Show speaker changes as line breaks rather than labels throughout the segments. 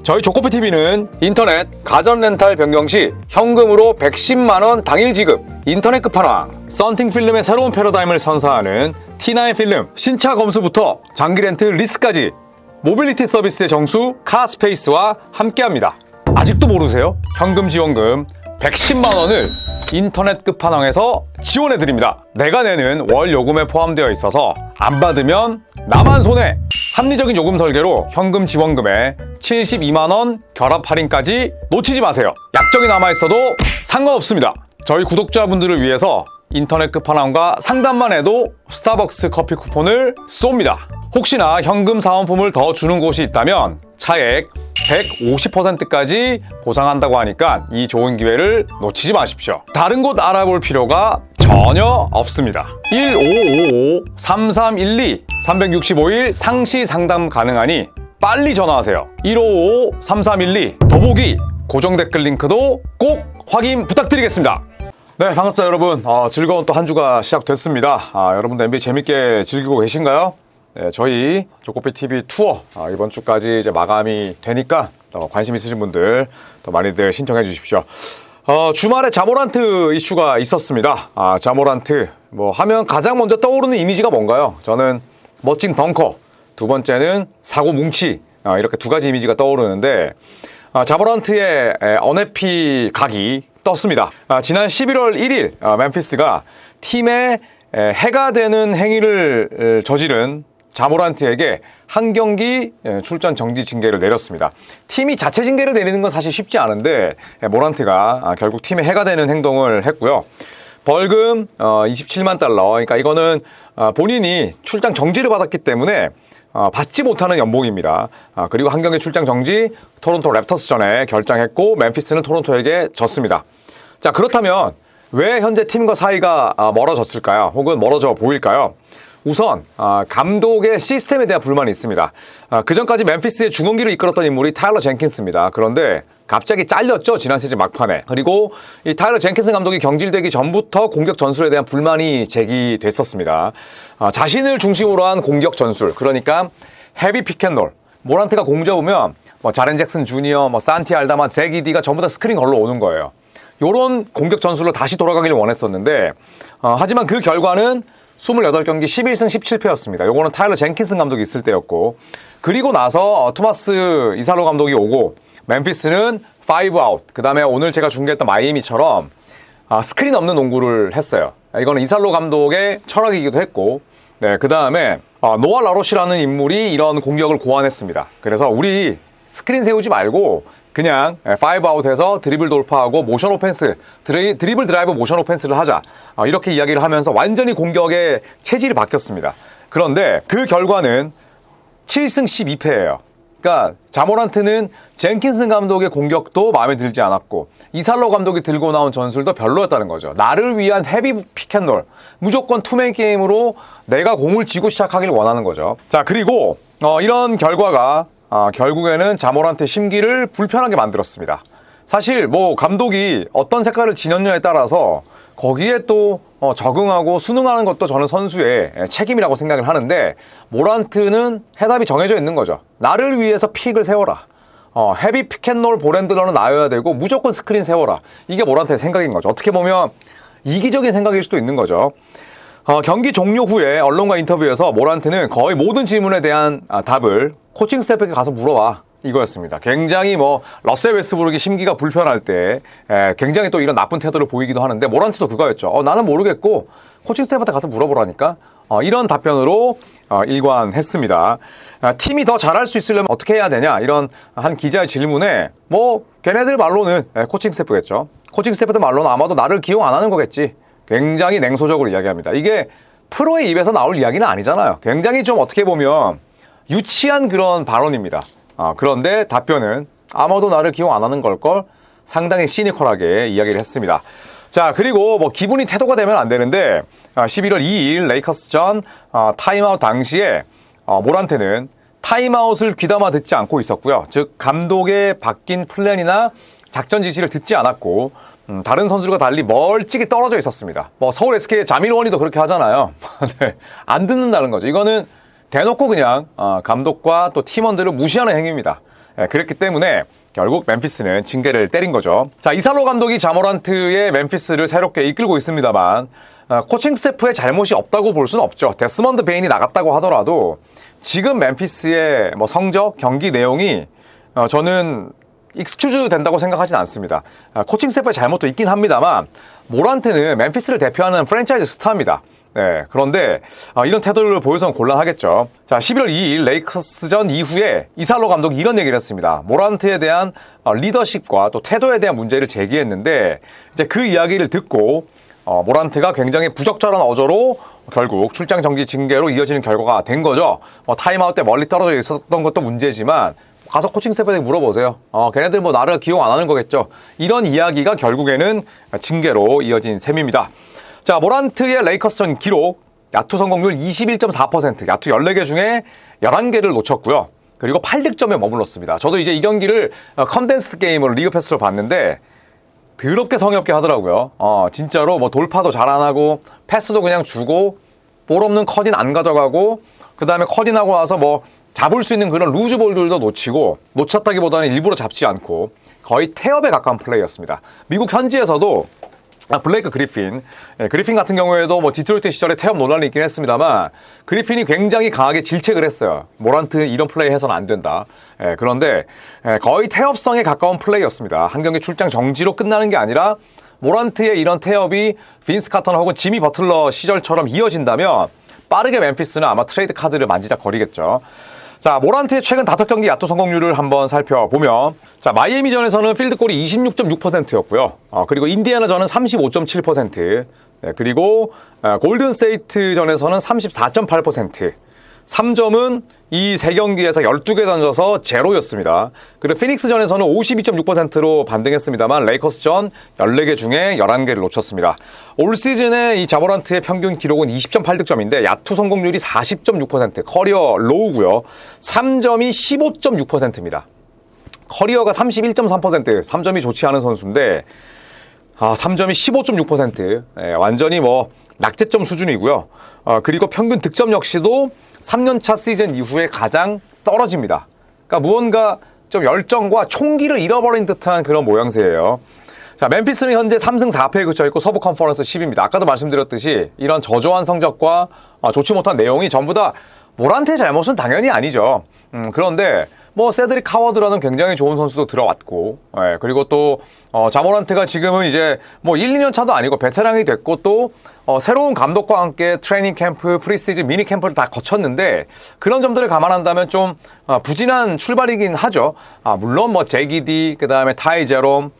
저희 조코피TV는 인터넷 가전 렌탈 변경 시 현금으로 110만원 당일 지급, 인터넷 끝판왕, 썬팅 필름의 새로운 패러다임을 선사하는 T9 필름 신차 검수부터 장기 렌트 리스까지 모빌리티 서비스의 정수 카스페이스와 함께합니다. 아직도 모르세요? 현금 지원금 110만원을 인터넷 끝판왕에서 지원해드립니다. 내가 내는 월 요금에 포함되어 있어서 안 받으면 나만 손해! 합리적인 요금 설계로 현금 지원금에 72만원 결합 할인까지 놓치지 마세요. 약정이 남아있어도 상관없습니다. 저희 구독자분들을 위해서 인터넷 끝판왕과 상담만 해도 스타벅스 커피 쿠폰을 쏩니다. 혹시나 현금 사은품을 더 주는 곳이 있다면 차액 150%까지 보상한다고 하니까 이 좋은 기회를 놓치지 마십시오. 다른 곳 알아볼 필요가 전혀 없습니다. 1555-3312 365일 상시 상담 가능하니 빨리 전화하세요. 1555-3312 더보기 고정 댓글 링크도 꼭 확인 부탁드리겠습니다. 네, 반갑습니다 여러분. 즐거운 또 한 주가 시작됐습니다. 여러분들 NBA 재밌게 즐기고 계신가요? 네, 저희 조코피TV 투어 이번 주까지 이제 마감이 되니까 관심 있으신 분들 더 많이들 신청해 주십시오. 주말에 자모란트 이슈가 있었습니다. 자모란트 뭐 하면 가장 먼저 떠오르는 이미지가 뭔가요? 저는 멋진 덩커, 두 번째는 사고 뭉치, 이렇게 두 가지 이미지가 떠오르는데 자모란트의 언해피 각이 떴습니다. 지난 11월 1일 멤피스가 팀에 해가 되는 행위를 저지른 자모란트에게 한 경기 출전 정지 징계를 내렸습니다. 팀이 자체 징계를 내리는 건 사실 쉽지 않은데 모란트가 결국 팀에 해가 되는 행동을 했고요. 벌금 27만 달러, 그러니까 이거는 본인이 출장 정지를 받았기 때문에 받지 못하는 연봉입니다. 그리고 한 경기 출장 정지, 토론토 랩터스전에 결정했고 멤피스는 토론토에게 졌습니다. 자, 그렇다면 왜 현재 팀과 사이가 멀어졌을까요? 혹은 멀어져 보일까요? 우선 감독의 시스템에 대한 불만이 있습니다. 그전까지 멤피스의 중원기를 이끌었던 인물이 타일러 젠킨스입니다. 그런데 갑자기 잘렸죠, 지난 시즌 막판에. 그리고 이 타일러 젠킨스 감독이 경질되기 전부터 공격 전술에 대한 불만이 제기됐었습니다. 자신을 중심으로 한 공격 전술, 그러니까 헤비 픽앤롤. 모란트가 공 잡으면 자렌 잭슨 주니어, 산티 알다마, 잭 이디가 전부 다 스크린 걸러 오는 거예요. 요런 공격 전술로 다시 돌아가기를 원했었는데 하지만 그 결과는 28경기 11승 17패였습니다. 요거는 타일러 젠킨슨 감독이 있을 때였고, 그리고 나서 투마스 이살로 감독이 오고 멤피스는 5아웃, 그 다음에 오늘 제가 중계했던 마이애미처럼 스크린 없는 농구를 했어요. 이거는 이살로 감독의 철학이기도 했고, 네, 그 다음에 노아 라로시라는 인물이 이런 공격을 고안했습니다. 그래서 우리 스크린 세우지 말고 그냥 5아웃에서 드리블 돌파하고 모션 오펜스, 드리블 드라이브 모션 오펜스를 하자, 이렇게 이야기를 하면서 완전히 공격의 체질이 바뀌었습니다. 그런데 그 결과는 7승 12패예요. 그러니까 자모란트는 젠킨슨 감독의 공격도 마음에 들지 않았고 이살로 감독이 들고 나온 전술도 별로였다는 거죠. 나를 위한 헤비 픽앤롤, 무조건 투맨 게임으로 내가 공을 쥐고 시작하길 원하는 거죠. 자, 그리고 이런 결과가 결국에는 자모란트 심기를 불편하게 만들었습니다. 사실 감독이 어떤 색깔을 지녔냐에 따라서 거기에 또 적응하고 순응하는 것도 저는 선수의 책임이라고 생각을 하는데, 모란트는 해답이 정해져 있는 거죠. 나를 위해서 픽을 세워라. 헤비 픽앤롤 볼핸들러는 나여야 되고 무조건 스크린 세워라. 이게 모란트의 생각인 거죠. 어떻게 보면 이기적인 생각일 수도 있는 거죠. 경기 종료 후에 언론과 인터뷰에서 모란트는 거의 모든 질문에 대한 답을 코칭 스태프에게 가서 물어봐, 이거였습니다. 굉장히 러셀 웨스브룩이 심기가 불편할 때 굉장히 또 이런 나쁜 태도를 보이기도 하는데, 모란트도 그거였죠. 나는 모르겠고 코칭 스태프한테 가서 물어보라니까. 이런 답변으로 일관했습니다. 팀이 더 잘할 수 있으려면 어떻게 해야 되냐, 이런 한 기자의 질문에 걔네들 말로는 코칭 스태프겠죠. 코칭 스태프들 말로는 아마도 나를 기용 안 하는 거겠지. 굉장히 냉소적으로 이야기합니다. 이게 프로의 입에서 나올 이야기는 아니잖아요. 굉장히 좀 어떻게 보면 유치한 그런 발언입니다. 그런데 답변은 아마도 나를 기용 안 하는 걸걸, 상당히 시니컬하게 이야기를 했습니다. 자, 그리고 기분이 태도가 되면 안 되는데 11월 2일 레이커스전 타임아웃 당시에 모란트는 타임아웃을 귀담아 듣지 않고 있었고요. 즉 감독의 바뀐 플랜이나 작전 지시를 듣지 않았고 다른 선수들과 달리 멀찍이 떨어져 있었습니다. 서울 SK의 자밀원이도 그렇게 하잖아요. 네, 안 듣는다는 거죠. 이거는 대놓고 그냥 감독과 또 팀원들을 무시하는 행위입니다. 그랬기 때문에 결국 멤피스는 징계를 때린 거죠. 자, 이살로 감독이 자모란트의 멤피스를 새롭게 이끌고 있습니다만 코칭 스태프의 잘못이 없다고 볼 수는 없죠. 데스먼드 베인이 나갔다고 하더라도 지금 멤피스의 뭐 성적, 경기 내용이 저는 익스큐즈 된다고 생각하진 않습니다. 코칭 스태프의 잘못도 있긴 합니다만 모란트는 멤피스를 대표하는 프랜차이즈 스타입니다. 네, 그런데 이런 태도를 보여서는 곤란하겠죠. 자, 11월 2일 레이커스전 이후에 이살로 감독이 이런 얘기를 했습니다. 모란트에 대한 리더십과 또 태도에 대한 문제를 제기했는데 이제 그 이야기를 듣고 모란트가 굉장히 부적절한 어조로 결국 출장 정지 징계로 이어지는 결과가 된 거죠. 타임아웃 때 멀리 떨어져 있었던 것도 문제지만 가서 코칭 스태프에게 물어보세요. 걔네들 뭐 나를 기용 안 하는 거겠죠. 이런 이야기가 결국에는 징계로 이어진 셈입니다. 자, 모란트의 레이커스전 기록 야투 성공률 21.4%, 야투 14개 중에 11개를 놓쳤고요. 그리고 8득점에 머물렀습니다. 저도 이제 이 경기를 컨덴스드 게임으로 리그 패스로 봤는데 더럽게 성의 없게 하더라고요. 진짜로 뭐 돌파도 잘 안 하고 패스도 그냥 주고 볼 없는 컷인 안 가져가고 그 다음에 컷인하고 나서 뭐 잡을 수 있는 그런 루즈볼들도 놓치고 놓쳤다기보다는 일부러 잡지 않고 거의 태업에 가까운 플레이였습니다. 미국 현지에서도 블레이크 그리핀 같은 경우에도 뭐 디트로이트 시절에 태업 논란이 있긴 했습니다만 그리핀이 굉장히 강하게 질책을 했어요. 모란트 이런 플레이 해서는 안 된다. 그런데 거의 태업성에 가까운 플레이였습니다. 한 경기 출장 정지로 끝나는 게 아니라 모란트의 이런 태업이 빈스 카터나 혹은 지미 버틀러 시절처럼 이어진다면 빠르게 멤피스는 아마 트레이드 카드를 만지작거리겠죠. 자, 모란트의 최근 5경기 야투 성공률을 한번 살펴보면 자, 마이애미전에서는 필드골이 26.6%였고요. 그리고 인디애나전은 35.7%, 그리고 골든스테이트전에서는 34.8%, 3점은 이 3경기에서 12개 던져서 제로였습니다. 그리고 피닉스전에서는 52.6%로 반등했습니다만 레이커스전 14개 중에 11개를 놓쳤습니다. 올 시즌에 이 자모란트의 평균 기록은 20.8득점인데 야투 성공률이 40.6%, 커리어 로우고요. 3점이 15.6%입니다. 커리어가 31.3%, 3점이 좋지 않은 선수인데 3점이 15.6%, 완전히 뭐 낙제점 수준이고요. 그리고 평균 득점 역시도 3년차 시즌 이후에 가장 떨어집니다. 그러니까 무언가 좀 열정과 총기를 잃어버린 듯한 그런 모양새예요. 자, 멤피스는 현재 3승 4패에 그쳐 있고 서부 컨퍼런스 10위입니다. 아까도 말씀드렸듯이 이런 저조한 성적과 좋지 못한 내용이 전부 다 모란트의 잘못은 당연히 아니죠. 그런데 뭐 세드릭 카워드라는 굉장히 좋은 선수도 들어왔고, 그리고 또 자모란트가 지금은 이제 뭐 1, 2년 차도 아니고 베테랑이 됐고 또 새로운 감독과 함께 트레이닝 캠프, 프리시즌, 미니 캠프를 다 거쳤는데 그런 점들을 감안한다면 좀 부진한 출발이긴 하죠. 물론 뭐 제기디, 그 다음에 타이 제롬,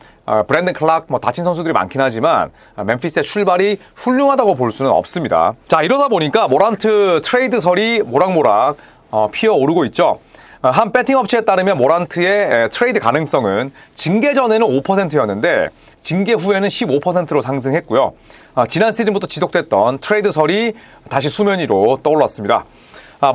브랜든 클락, 뭐 다친 선수들이 많긴 하지만 멤피스의 출발이 훌륭하다고 볼 수는 없습니다. 자, 이러다 보니까 모란트 트레이드설이 모락모락 피어오르고 있죠. 한 배팅 업체에 따르면 모란트의 트레이드 가능성은 징계 전에는 5%였는데 징계 후에는 15%로 상승했고요. 지난 시즌부터 지속됐던 트레이드설이 다시 수면 위로 떠올랐습니다.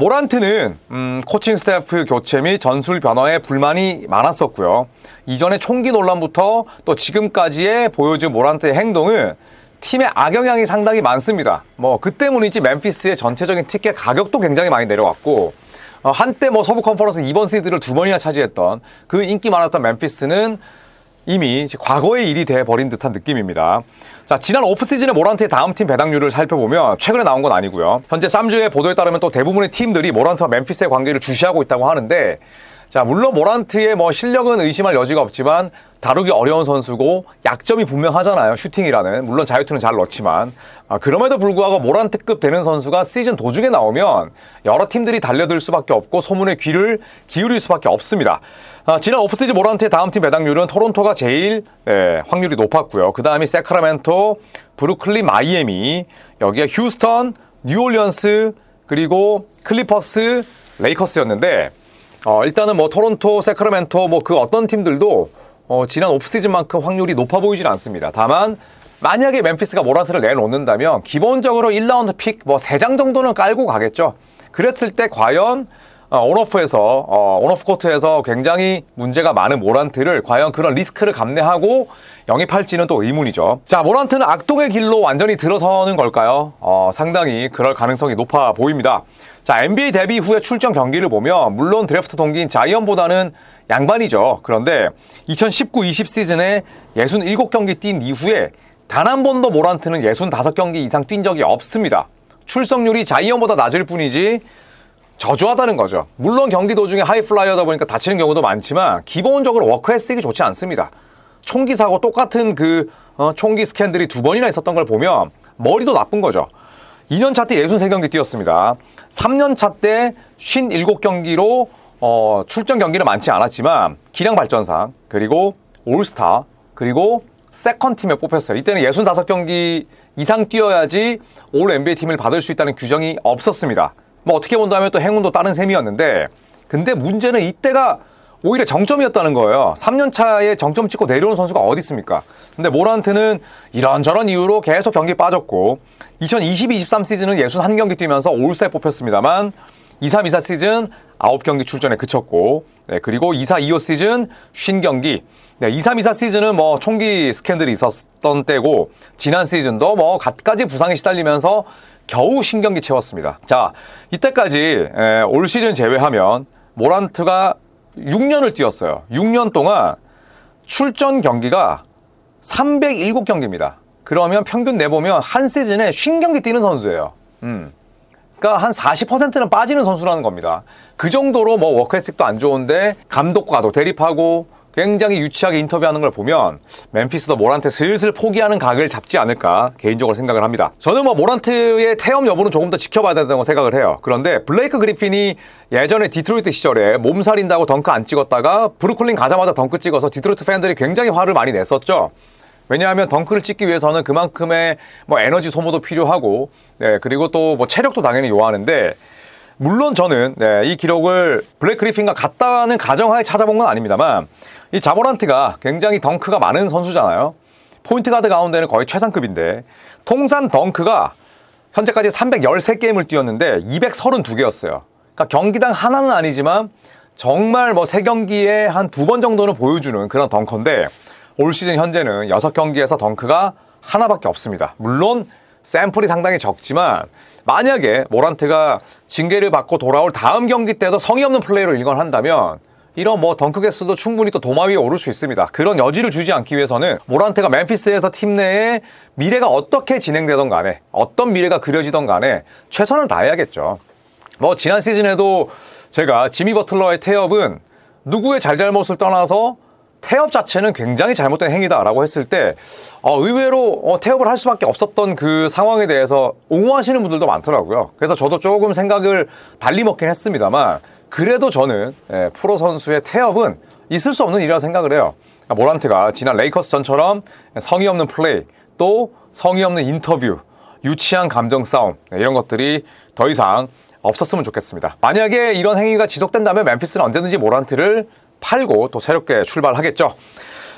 모란트는 코칭 스태프 교체 및 전술 변화에 불만이 많았었고요. 이전에 총기 논란부터 또 지금까지의 보여준 모란트의 행동은 팀의 악영향이 상당히 많습니다. 뭐 그 때문인지 멤피스의 전체적인 티켓 가격도 굉장히 많이 내려왔고 한때 뭐 서부 컨퍼런스 2번 시드를 2번이나 차지했던 그 인기 많았던 멤피스는 이미 과거의 일이 돼버린 듯한 느낌입니다. 자, 지난 오프시즌에 모란트의 다음 팀 배당률을 살펴보면 최근에 나온 건 아니고요. 현재 쌈주의 보도에 따르면 또 대부분의 팀들이 모란트와 멤피스의 관계를 주시하고 있다고 하는데 자, 물론 모란트의 뭐 실력은 의심할 여지가 없지만 다루기 어려운 선수고 약점이 분명하잖아요. 슈팅이라는. 물론 자유투는 잘 넣지만 그럼에도 불구하고 모란트급 되는 선수가 시즌 도중에 나오면 여러 팀들이 달려들 수밖에 없고 소문에 귀를 기울일 수밖에 없습니다. 지난 오프시즌 모란트의 다음 팀 배당률은 토론토가 제일 확률이 높았고요. 그 다음이 세크라멘토, 브루클린, 마이애미, 여기에 휴스턴, 뉴올리언스, 그리고 클리퍼스, 레이커스였는데 일단은 뭐 토론토, 세크라멘토 뭐 그 어떤 팀들도 지난 오프시즌만큼 확률이 높아 보이진 않습니다. 다만 만약에 멤피스가 모란트를 내놓는다면 기본적으로 1라운드 픽 뭐 3장 정도는 깔고 가겠죠. 그랬을 때 과연 온오프 코트에서 굉장히 문제가 많은 모란트를 과연 그런 리스크를 감내하고 영입할지는 또 의문이죠. 자, 모란트는 악동의 길로 완전히 들어서는 걸까요? 상당히 그럴 가능성이 높아 보입니다. 자, NBA 데뷔 후에 출전 경기를 보면 물론 드래프트 동기인 자이언보다는 양반이죠. 그런데 2019-20 시즌에 67경기 뛴 이후에 단 한 번도 모란트는 65경기 이상 뛴 적이 없습니다. 출석률이 자이언보다 낮을 뿐이지 저조하다는 거죠. 물론 경기 도중에 하이플라이어다 보니까 다치는 경우도 많지만 기본적으로 워크 에틱이 좋지 않습니다. 총기 사고 똑같은 총기 스캔들이 2번이나 있었던 걸 보면 머리도 나쁜 거죠. 2년차 때 63경기 뛰었습니다. 3년차 때 57경기로 출전 경기는 많지 않았지만 기량 발전상 그리고 올스타 그리고 세컨팀에 뽑혔어요. 이때는 65경기 이상 뛰어야지 올 NBA 팀을 받을 수 있다는 규정이 없었습니다. 뭐 어떻게 본다면 또 행운도 따른 셈이었는데 근데 문제는 이때가 오히려 정점이었다는 거예요. 3년차에 정점 찍고 내려오는 선수가 어디 있습니까? 근데 모란트는 이런저런 이유로 계속 경기 빠졌고 2022-23 시즌은 61경기 뛰면서 올스타에 뽑혔습니다만 23-24 시즌 9경기 출전에 그쳤고 그리고 24-25 시즌 50경기 23-24 시즌은 뭐 총기 스캔들이 있었던 때고 지난 시즌도 뭐 갖가지 부상에 시달리면서 겨우 신경기 채웠습니다. 자, 이때까지 올 시즌 제외하면 모란트가 6년을 뛰었어요. 6년 동안 출전 경기가 307경기입니다. 그러면 평균 내보면 한 시즌에 50경기 뛰는 선수예요. 그러니까 한 40%는 빠지는 선수라는 겁니다. 그 정도로 뭐 워크에틱도 안 좋은데 감독과도 대립하고 굉장히 유치하게 인터뷰하는 걸 보면 멤피스도 모란트 슬슬 포기하는 각을 잡지 않을까 개인적으로 생각을 합니다. 저는 뭐 모란트의 태업 여부는 조금 더 지켜봐야 된다고 생각을 해요. 그런데 블레이크 그리핀이 예전에 디트로이트 시절에 몸살인다고 덩크 안 찍었다가 브루클린 가자마자 덩크 찍어서 디트로이트 팬들이 굉장히 화를 많이 냈었죠. 왜냐하면 덩크를 찍기 위해서는 그만큼의 뭐 에너지 소모도 필요하고 그리고 또 뭐 체력도 당연히 요하는데 물론 저는 이 기록을 블레이크 그리핀과 같다는 가정하에 찾아본 건 아닙니다만 이 자모란트가 굉장히 덩크가 많은 선수잖아요. 포인트 가드 가운데는 거의 최상급인데 통산 덩크가 현재까지 313게임을 뛰었는데 232개였어요. 그러니까 경기당 하나는 아니지만 정말 뭐 3경기에 한 2번 정도는 보여주는 그런 덩커인데 올 시즌 현재는 6경기에서 덩크가 하나밖에 없습니다. 물론 샘플이 상당히 적지만 만약에 모란트가 징계를 받고 돌아올 다음 경기 때도 성의 없는 플레이로 일관한다면 이런 뭐 덩크 개수도 충분히 또 도마 위에 오를 수 있습니다. 그런 여지를 주지 않기 위해서는 모란트가 멤피스에서 팀 내에 미래가 어떻게 진행되던 간에 어떤 미래가 그려지던 간에 최선을 다해야겠죠. 뭐 지난 시즌에도 제가 지미 버틀러의 태업은 누구의 잘잘못을 떠나서 태업 자체는 굉장히 잘못된 행위다라고 했을 때 의외로 태업을 할 수밖에 없었던 그 상황에 대해서 옹호하시는 분들도 많더라고요. 그래서 저도 조금 생각을 달리 먹긴 했습니다만 그래도 저는 프로 선수의 태업은 있을 수 없는 일이라고 생각을 해요. 모란트가 지난 레이커스 전처럼 성의 없는 플레이 또 성의 없는 인터뷰 유치한 감정 싸움 이런 것들이 더 이상 없었으면 좋겠습니다. 만약에 이런 행위가 지속된다면 멤피스는 언제든지 모란트를 팔고 또 새롭게 출발하겠죠.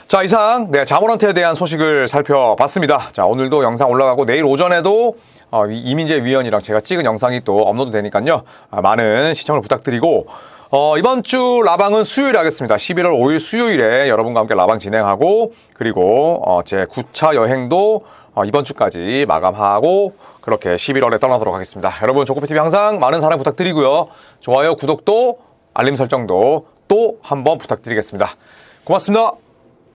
자, 이상 자모란트에 대한 소식을 살펴봤습니다. 자, 오늘도 영상 올라가고 내일 오전에도 이민재 위원이랑 제가 찍은 영상이 또 업로드 되니까요. 많은 시청을 부탁드리고 이번 주 라방은 수요일에 하겠습니다. 11월 5일 수요일에 여러분과 함께 라방 진행하고 그리고 제 9차 여행도 이번 주까지 마감하고 그렇게 11월에 떠나도록 하겠습니다. 여러분 조코피TV 항상 많은 사랑 부탁드리고요. 좋아요, 구독도 알림 설정도 또 한번 부탁드리겠습니다. 고맙습니다.